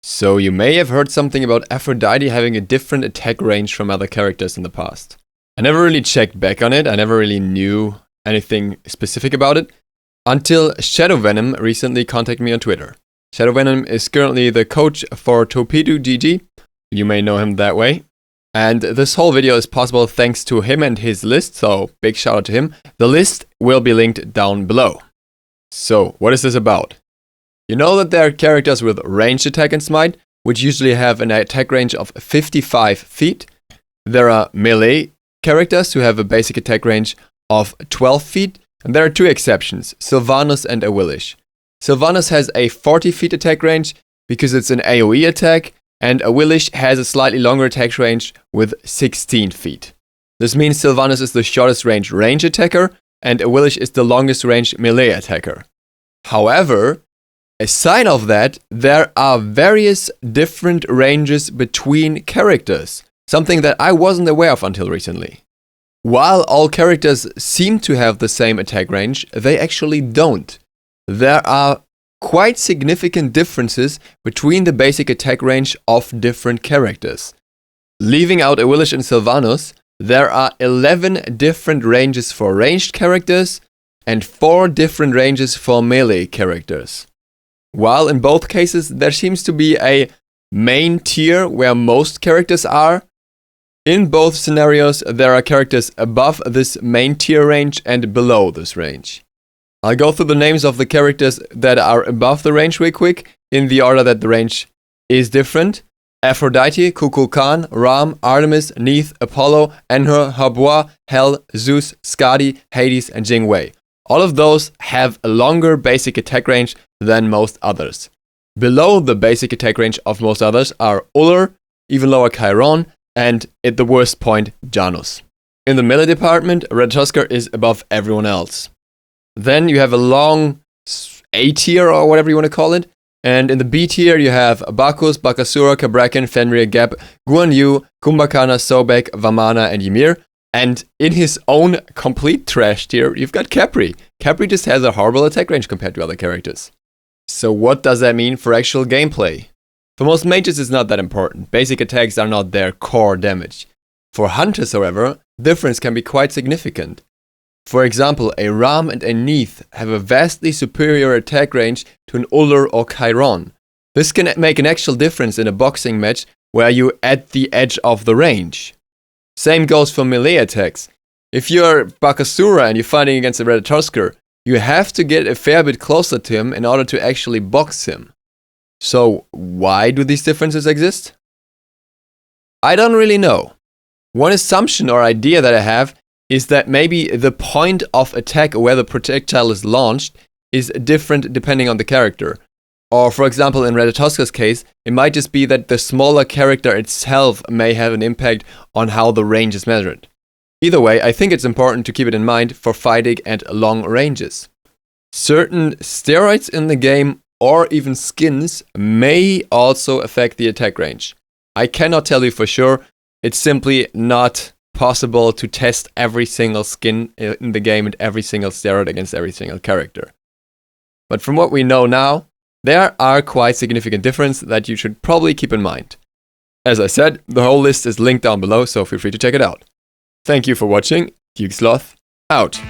So you may have heard something about Aphrodite having a different attack range from other characters in the past. I never really checked back on it, I never really knew anything specific about it, until Shadow Venom recently contacted me on Twitter. Shadow Venom is currently the coach for Torpedo GG, you may know him that way. And this whole video is possible thanks to him and his list, so big shout out to him. The list will be linked down below. So, what is this about? You know that there are characters with ranged attack in Smite, which usually have an attack range of 55 feet. There are melee characters who have a basic attack range of 12 feet. And there are two exceptions, Sylvanus and Awilish. Sylvanus has a 40 feet attack range because it's an AoE attack, and Awilish has a slightly longer attack range with 16 feet. This means Sylvanus is the shortest range attacker, and Awilish is the longest range melee attacker. However, aside of that, there are various different ranges between characters, something that I wasn't aware of until recently. While all characters seem to have the same attack range, they actually don't. There are quite significant differences between the basic attack range of different characters. Leaving out Awilish and Sylvanus, there are 11 different ranges for ranged characters and 4 different ranges for melee characters. While in both cases there seems to be a main tier where most characters are, in both scenarios there are characters above this main tier range and below this range. I'll go through the names of the characters that are above the range real quick, in the order that the range is different. Aphrodite, Kukulkan, Ram, Artemis, Neith, Apollo, Enher, Habois, Hel, Zeus, Skadi, Hades, and Jingwei. All of those have a longer basic attack range than most others. Below the basic attack range of most others are Ullr, even lower Chiron, and at the worst point, Janus. In the melee department, Ratatoskr is above everyone else. Then you have a long A tier, or whatever you want to call it. And in the B tier, you have Bacchus, Bakasura, Kabrakan, Fenrir, Geb, Guan Yu, Kumbhakana, Sobek, Vamana, and Ymir. And in his own complete trash tier, you've got Capri. Capri just has a horrible attack range compared to other characters. So what does that mean for actual gameplay? For most mages, it's not that important. Basic attacks are not their core damage. For hunters, however, difference can be quite significant. For example, a Ram and a Neith have a vastly superior attack range to an Ullr or Chiron. This can make an actual difference in a boxing match where you're at the edge of the range. Same goes for melee attacks. If you're Bakasura and you're fighting against a Ratatoskr, you have to get a fair bit closer to him in order to actually box him. So why do these differences exist? I don't really know. One assumption or idea that I have is that maybe the point of attack where the projectile is launched is different depending on the character. Or for example, in Ratatoskr's case, it might just be that the smaller character itself may have an impact on how the range is measured. Either way, I think it's important to keep it in mind for fighting at long ranges. Certain steroids in the game or even skins may also affect the attack range. I cannot tell you for sure, it's simply not possible to test every single skin in the game and every single steroid against every single character. But from what we know now, there are quite significant differences that you should probably keep in mind. As I said, the whole list is linked down below, so feel free to check it out. Thank you for watching. Geeksloth, out.